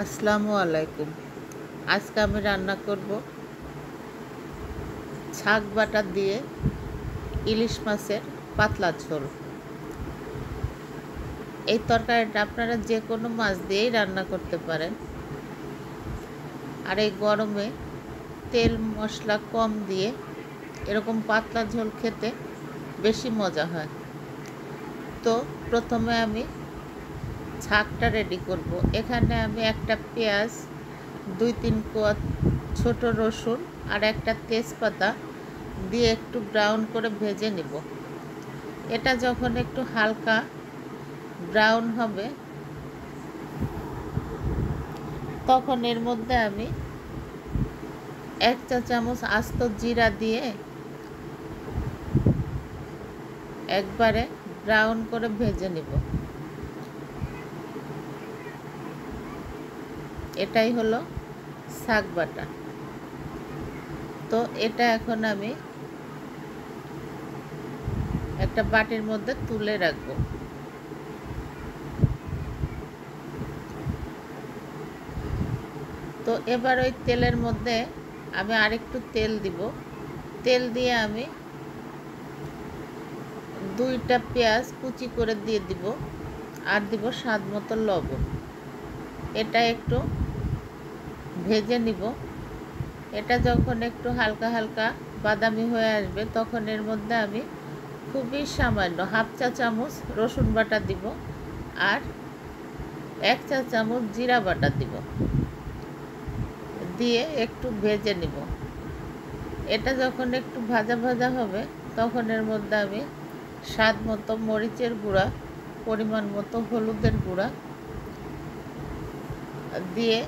আসসালামু আলাইকুম। আজকে আমি রান্না করব শাক বাটা দিয়ে ইলিশ মাছের পাতলা ঝোল। এই তরকারিটা আপনারা যে কোনো মাছ দিয়েই রান্না করতে পারেন। আর এই গরমে তেল মশলা কম দিয়ে এরকম পাতলা ঝোল খেতে বেশি মজা হয়। তো প্রথমে আমি শাকটা রেডি করব। এখানে আমি একটা পেঁয়াজ, 2-3 কোয়া ছোট রসুন আর একটা তেজপাতা দিয়ে একটু ব্রাউন করে ভেজে নিব। এটা যখন একটু হালকা ব্রাউন হবে তখন এর মধ্যে আমি 1 চা চামচ আস্ত জিরা দিয়ে একবারে ব্রাউন করে ভেজে নিব। এটাই হলো শাক বাটা। তো এটা এখন আমি একটা বাটির মধ্যে তুলে রাখবো। তো এবার ওই তেলের মধ্যে আমি আরেকটু তেল দিব। তেল দিয়ে আমি 2টা পেঁয়াজ কুচি করে দিয়ে দিব আর দিব স্বাদ মতো লবণ। এটা একটু ভেজে নিব। এটা যখন একটু হালকা হালকা বাদামি হয়ে আসবে তখন এর মধ্যে আমি খুবই সামান্য 1/2 চা চামচ রসুন বাটা দিব আর 1 চা চামচ জিরা বাটা দিব, দিয়ে একটু ভেজে নিব। এটা যখন একটু ভাজা ভাজা হবে তখন এর মধ্যে আমি স্বাদ মতো মরিচের গুঁড়া, পরিমাণ মতো হলুদের গুঁড়া দিয়ে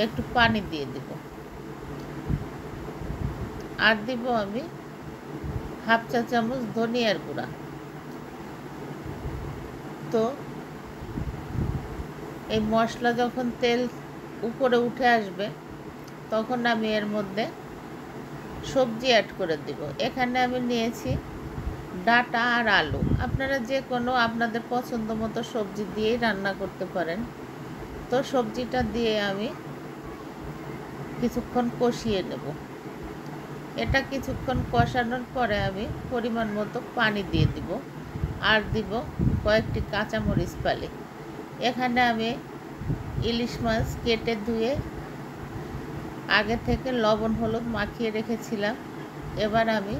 একটু পানি দিয়ে দিব আর দিব আমি 1/2 চা চামচ ধনিয়ার গুঁড়া। তো এই মশলা যখন তেল উপরে উঠে আসবে তখন আমি এর মধ্যে সবজি অ্যাড করে দিব। এখানে আমি নিয়েছি ডাঁটা আর আলু। আপনারা যে কোনো আপনাদের পছন্দ মতো সবজি দিয়েই রান্না করতে পারেন। তো সবজিটা দিয়ে আমি কিছুক্ষণ কষিয়ে নেব। এটা কিছুক্ষণ কষানোর পরে আমি পরিমাণ মতো পানি দিয়ে দিব আর দিব কয়েকটি কাঁচামরিচ ফালি। এখানে আমি ইলিশ মাছ কেটে ধুয়ে আগে থেকে লবণ হলুদ মাখিয়ে রেখেছিলাম। এবার আমি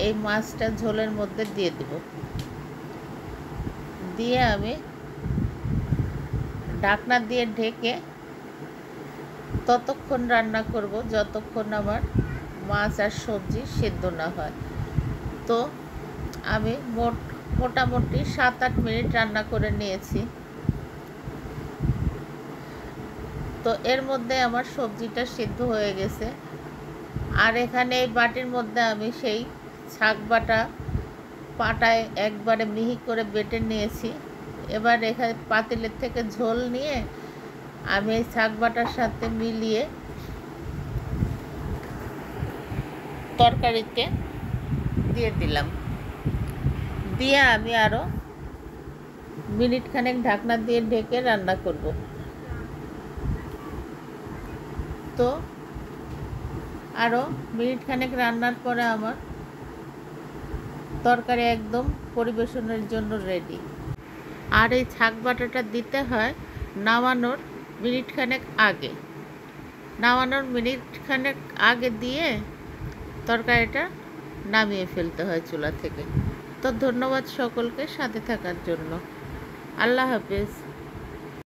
এই মাছটা ঝোলের মধ্যে দিয়ে দিব। দিয়ে আমি ঢাকনা দিয়ে ঢেকে ততক্ষণ রান্না করব যতক্ষণ আমার মাছ আর সবজি সেদ্ধ না হয়। তো আমি মোটামুটি 7-8 মিনিট রান্না করে নিয়েছি। তো এর মধ্যে আমার সবজিটা সিদ্ধ হয়ে গেছে। আর এখানে এই বাটির মধ্যে আমি সেই শাক বাটা পাটায় একবারে মিহি করে বেটে নিয়েছি। এবার এখানে পাতিলের থেকে ঝোল নিয়ে আমি এই শাক বাটার সাথে মিলিয়ে তরকারিতে দিয়ে দিলাম। দিয়ে আমি আরও মিনিট খানেক ঢাকনা দিয়ে ঢেকে রান্না করব। তো আরও মিনিট খানেক রান্নার পরে আমার তরকারি একদম পরিবেশনের জন্য রেডি। আর এই শাক বাটাটা দিতে হয় নামানোর মিনিট খানেক আগে। নামানোর মিনিট খানেক আগে দিয়ে তরকারিটা নামিয়ে ফেলতে হয় চুলা থেকে। তো ধন্যবাদ সকলকে সাথে থাকার জন্য। আল্লাহ হাফেজ।